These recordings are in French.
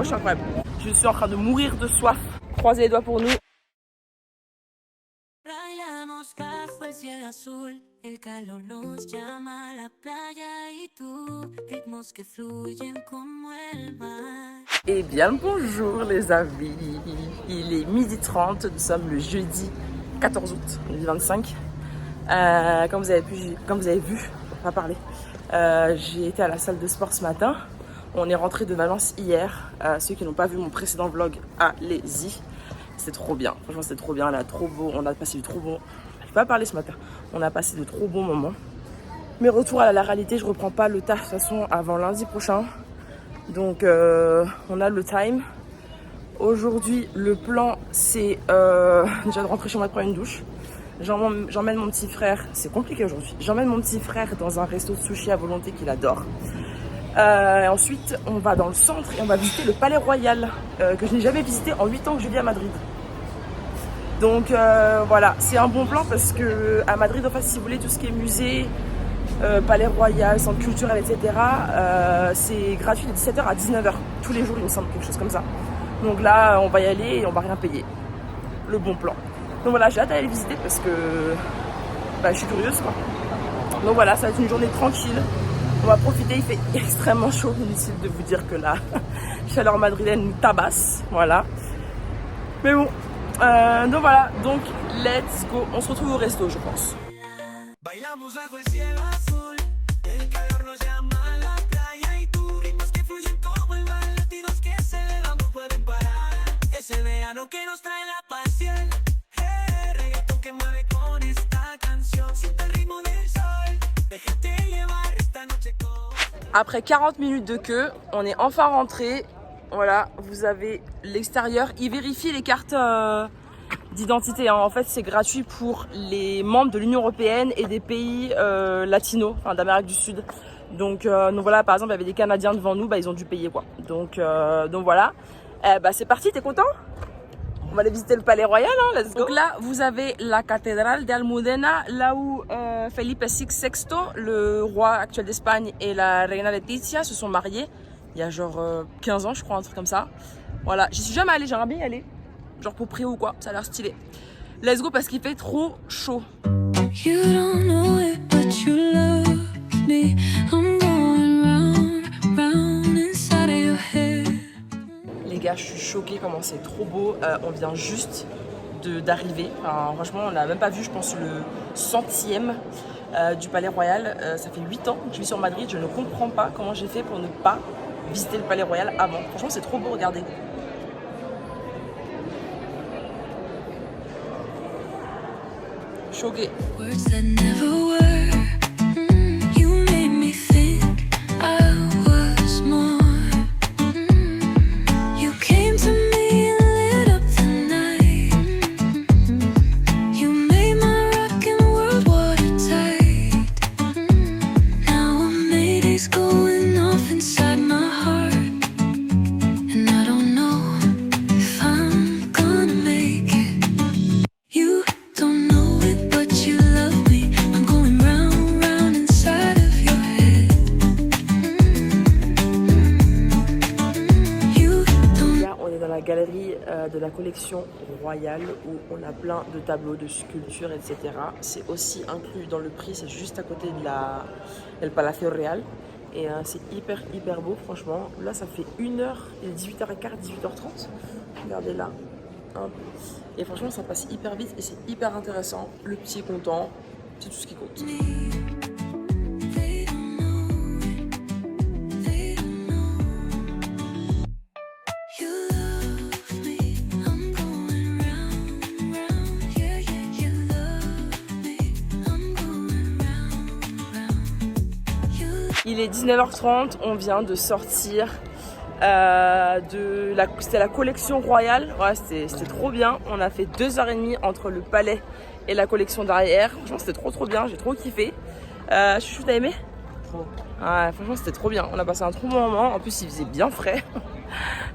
prochain incroyable. Je suis en train de mourir de soif. Croisez les doigts pour nous. Eh bien bonjour les amis, il est 12h30, nous sommes le jeudi 14 août 2025. Comme vous avez vu, on va parler. J'ai été à la salle de sport ce matin. On est rentré de Valence hier. Ceux qui n'ont pas vu mon précédent vlog, allez-y. C'était trop bien. Franchement, c'était trop bien. Là, trop beau. On a passé du trop bon. Je n'ai pas parlé ce matin. On a passé de trop bons moments. Mais retour à la réalité, je reprends pas le taf de toute façon avant lundi prochain. Donc, on a le time. Aujourd'hui, le plan, c'est déjà de rentrer chez moi de prendre une douche. J'emmène mon petit frère, c'est compliqué aujourd'hui, j'emmène mon petit frère dans un resto de sushi à volonté qu'il adore. Ensuite, on va dans le centre et on va visiter le Palais Royal, que je n'ai jamais visité en 8 ans que je vis à Madrid. Donc voilà, c'est un bon plan parce que à Madrid, en fait, si vous voulez tout ce qui est musée, Palais Royal, centre culturel, etc., c'est gratuit de 17h à 19h, tous les jours il me semble, quelque chose comme ça. Donc là, on va y aller et on va rien payer. Le bon plan. Donc voilà, j'ai hâte d'aller visiter parce que je suis curieuse quoi. Donc voilà, ça va être une journée tranquille. On va profiter, il fait extrêmement chaud. Inutile de vous dire que la chaleur madrilène nous tabasse. Voilà. Mais bon, donc voilà, donc let's go. On se retrouve au resto, je pense. Après 40 minutes de queue, on est enfin rentré. Voilà, vous avez l'extérieur. Ils vérifient les cartes d'identité. En fait, c'est gratuit pour les membres de l'Union Européenne et des pays latinos, enfin d'Amérique du Sud. Donc voilà, par exemple, il y avait des Canadiens devant nous, ils ont dû payer quoi. Donc voilà. C'est parti, t'es content ? On va aller visiter le Palais Royal, hein, let's go. Donc là, vous avez la cathédrale d'Almudena, là où Felipe VI, le roi actuel d'Espagne, et la reina Letizia se sont mariés. Il y a genre 15 ans, je crois, un truc comme ça. Voilà, j'y suis jamais allée, j'aimerais bien y aller. Genre pour prier ou quoi, ça a l'air stylé. Let's go parce qu'il fait trop chaud. You don't know it, but you love me. I'm going round, round inside of your head. Les gars, je suis choquée comment c'est trop beau. On vient juste d'arriver. Enfin, franchement, on n'a même pas vu, je pense, le 100e du Palais Royal. Ça fait 8 ans que je vis sur Madrid. Je ne comprends pas comment j'ai fait pour ne pas visiter le Palais Royal avant. Franchement, c'est trop beau, regardez. Choquée. Galerie de la collection royale où on a plein de tableaux, de sculptures, etc. C'est aussi inclus dans le prix, c'est juste à côté de El Palacio Real. Et c'est hyper beau, franchement. Là, ça fait 1h, il est 18h15, 18h30. Regardez là. Et franchement, ça passe hyper vite et c'est hyper intéressant. Le petit est content, c'est tout ce qui compte. Il est 19h30, on vient de sortir c'était la collection royale. Ouais, c'était trop bien. On a fait 2h30 entre le palais et la collection derrière. Franchement, c'était trop bien, j'ai trop kiffé. Chouchou, t'as aimé ? Trop. Ouais, franchement, c'était trop bien. On a passé un trop bon moment. En plus, il faisait bien frais.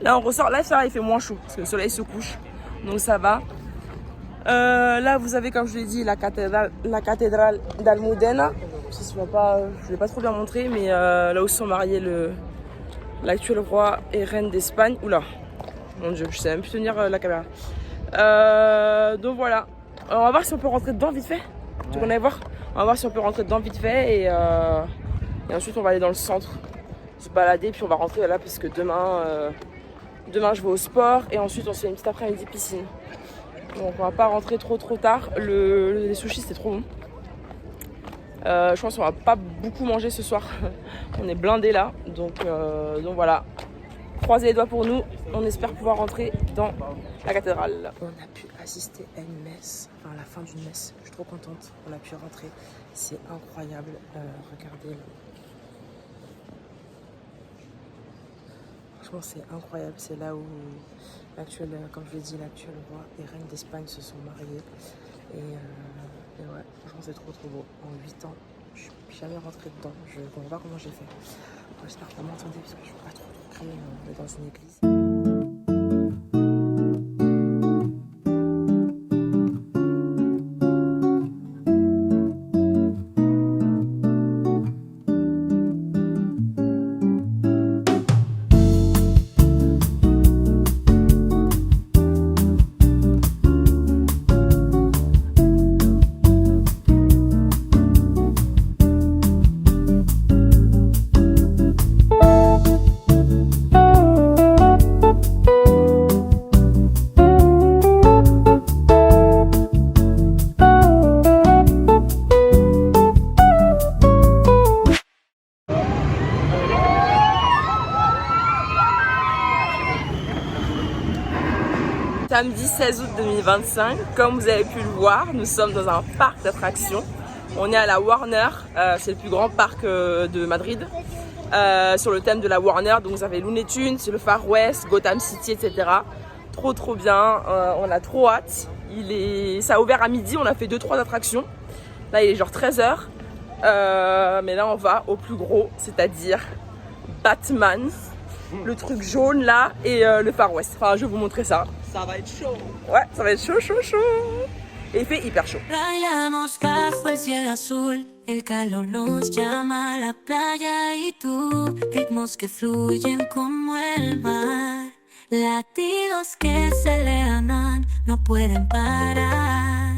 Là, on ressort. Là, ça va, il fait moins chaud parce que le soleil se couche. Donc, ça va. Là, vous avez, comme je l'ai dit, la cathédrale d'Almudena. Ça se voit pas, je ne l'ai pas trop bien montré, mais là où se sont mariés l'actuel roi et reine d'Espagne. Oula, mon dieu, je sais même plus tenir la caméra. Donc voilà, on va voir si on peut rentrer dedans vite fait. Tu veux qu'on aille voir? On va voir si on peut rentrer dedans vite fait et ensuite on va aller dans le centre, se balader, puis on va rentrer là parce que demain je vais au sport et ensuite on se fait une petite après-midi piscine. Donc on va pas rentrer trop tard. Les sushis c'était trop bon. Je pense qu'on va pas beaucoup manger ce soir. On est blindés là, donc voilà. Croisez les doigts pour nous. On espère pouvoir rentrer dans la cathédrale. On a pu assister à une messe, enfin à la fin d'une messe. Je suis trop contente. On a pu rentrer. C'est incroyable. Regardez là. Franchement, c'est incroyable. C'est là où l'actuel, comme je l'ai dit, l'actuel roi et reine d'Espagne se sont mariés. Et ouais, franchement, c'est trop beau. En 8 ans, je suis jamais rentrée dedans. On va voir comment j'ai fait. J'espère que vous m'entendez parce que je ne veux pas trop crier. On est dans une église. Samedi 16 août 2025, comme vous avez pu le voir, nous sommes dans un parc d'attractions. On est à la Warner, c'est le plus grand parc de Madrid, sur le thème de la Warner. Donc vous avez Looney Tunes, le Far West, Gotham City, etc. Trop bien, on a trop hâte. Ça a ouvert à midi, on a fait 2-3 attractions. Là il est genre 13h, mais là on va au plus gros, c'est-à-dire Batman. Le truc jaune là et le Far West. Enfin, je vais vous montrer ça. Ça va être chaud. Ouais, ça va être chaud. Et il fait hyper chaud. Rayamos bajo el cielo azul, el calor nos llama a la playa y tú, ritmos que fluyen como el mar, latidos que se elevan, no pueden parar.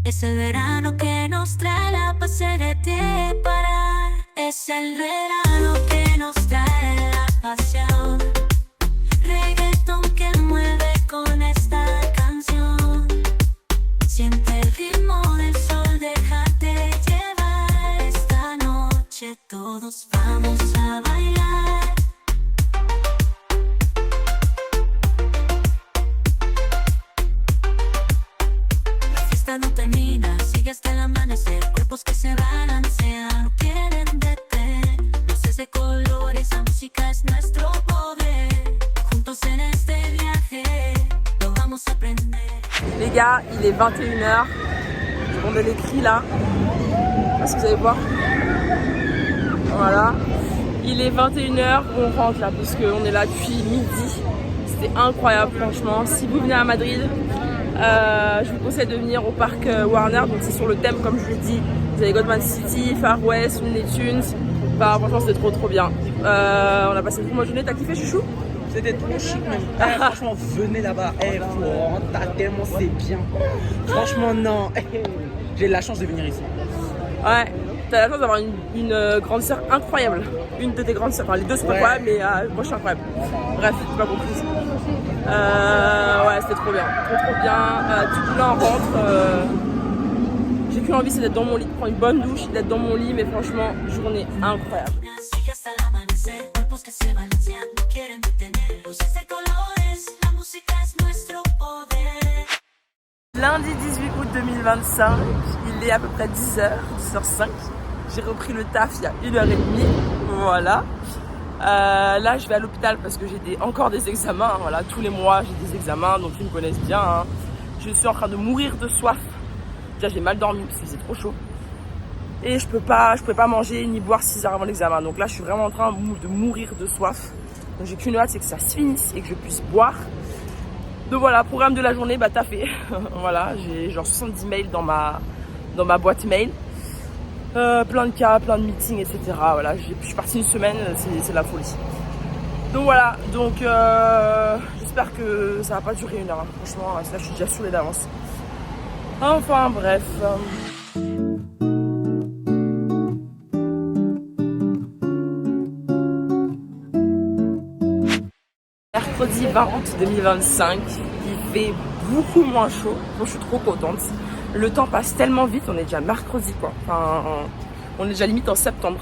Es el verano que nos trae la paz de parar. Es el verano que nos trae la pasión. Reggaeton que mueve con esta canción. Siente el ritmo del sol, déjate llevar. Esta noche todos vamos a bailar. La fiesta no termina, sigue hasta el amanecer. Cuerpos que se balancean, no quieren detener. Luces de colores, la música es nuestro poder. Juntos en este viaje, lo vamos a aprender. Les gars, il est 21h. Je rendais les cris là. Est-ce que vous allez voir? Voilà. Il est 21h, on rentre là parce qu'on est là depuis midi. C'était incroyable franchement. Si vous venez à Madrid, je vous conseille de venir au parc Warner. Donc c'est sur le thème comme je vous l'ai dit. Vous avez Gotham City, Far West, Looney Tunes. Bah, franchement c'était trop bien. On a passé une très bonne journée. T'as kiffé chouchou? C'était trop chic même. Franchement, venez là-bas. Tellement c'est bien. Franchement, non. J'ai la chance de venir ici. Ouais, t'as la chance d'avoir une grande sœur incroyable. Une de tes grandes sœurs. Enfin, les deux sont incroyables, mais moi je suis incroyable. Bref, c'est pas compris. Ouais, c'était trop bien. Trop bien. Du coup, là, on rentre. J'ai qu'une envie, c'est d'être dans mon lit, de prendre une bonne douche, d'être dans mon lit, mais franchement, journée incroyable. Lundi 18 août 2025, il est à peu près 10h, 10h05. J'ai repris le taf il y a 1h30, voilà. Là je vais à l'hôpital parce que j'ai encore des examens, voilà. Tous les mois j'ai des examens, donc ils me connaissent bien. Hein. Je suis en train de mourir de soif. Déjà j'ai mal dormi parce qu'il faisait trop chaud. Et je pouvais pas manger ni boire 6 heures avant l'examen. Donc là je suis vraiment en train de mourir de soif. Donc j'ai qu'une hâte, c'est que ça se finisse et que je puisse boire. Donc voilà, programme de la journée, bah taffé. Voilà, j'ai genre 70 mails dans ma boîte mail. Plein de cas, plein de meetings, etc. Voilà, je suis partie une semaine, c'est la folie. Donc voilà, donc j'espère que ça va pas durer 1 heure. Hein. Franchement, là je suis déjà saoulée d'avance. Enfin bref. Mercredi 20 août 2025, il fait beaucoup moins chaud, donc je suis trop contente. Le temps passe tellement vite, on est déjà mercredi quoi, enfin on est déjà limite en septembre.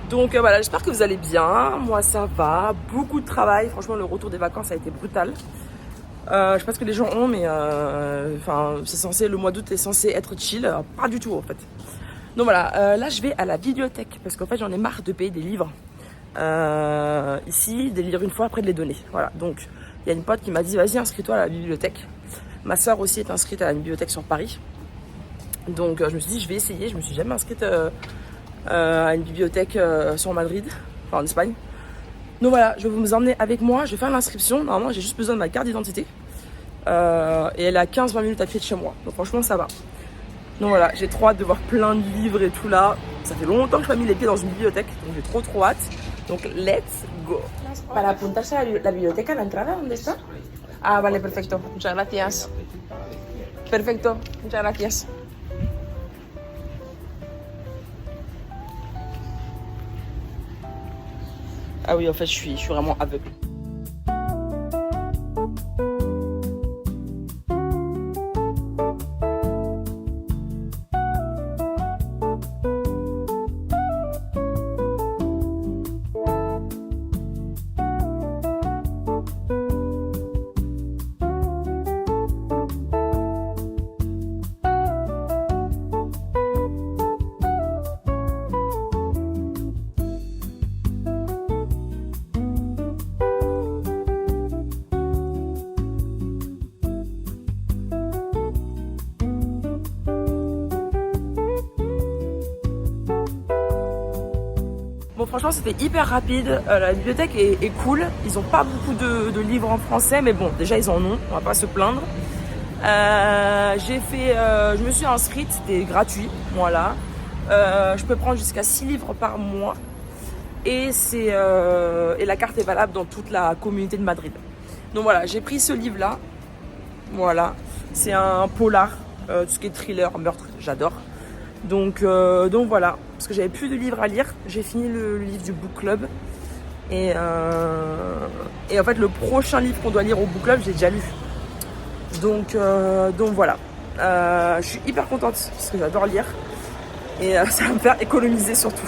Donc voilà, j'espère que vous allez bien, moi ça va, beaucoup de travail, franchement le retour des vacances a été brutal. Je sais pas ce que les gens ont, mais enfin c'est censé, le mois d'août est censé être chill, pas du tout en fait. Donc voilà, là je vais à la bibliothèque, parce qu'en fait j'en ai marre de payer des livres. Ici, des livres une fois après de les donner. Voilà, donc il y a une pote qui m'a dit vas-y inscris-toi à la bibliothèque. Ma soeur aussi est inscrite à la bibliothèque sur Paris. Donc je me suis dit je vais essayer, je me suis jamais inscrite à une bibliothèque sur Madrid, enfin en Espagne. Donc voilà, je vais vous emmener avec moi, je vais faire l'inscription. Normalement j'ai juste besoin de ma carte d'identité. Et elle est à 15-20 minutes à pied de chez moi. Donc franchement ça va. Donc voilà, j'ai trop hâte de voir plein de livres et tout là. Ça fait longtemps que je n'ai pas mis les pieds dans une bibliothèque, donc j'ai trop hâte. Donc let's go. Para apuntarse a la biblioteca, la entrada, ¿dónde está? Ah, vale, perfecto. Muchas gracias. Perfecto, muchas gracias. Ah oui, en fait, je suis vraiment aveugle. Bon franchement c'était hyper rapide, la bibliothèque est cool, ils ont pas beaucoup de livres en français mais bon déjà ils en ont, on va pas se plaindre. Je me suis inscrite, c'était gratuit, voilà. Je peux prendre jusqu'à 6 livres par mois et la carte est valable dans toute la communauté de Madrid. Donc voilà, j'ai pris ce livre là, voilà, c'est un polar, tout ce qui est thriller, meurtre, j'adore. Donc voilà, parce que j'avais plus de livres à lire, j'ai fini le livre du book club et en fait le prochain livre qu'on doit lire au book club j'ai déjà lu. Donc voilà, je suis hyper contente parce que j'adore lire et ça va me faire économiser surtout.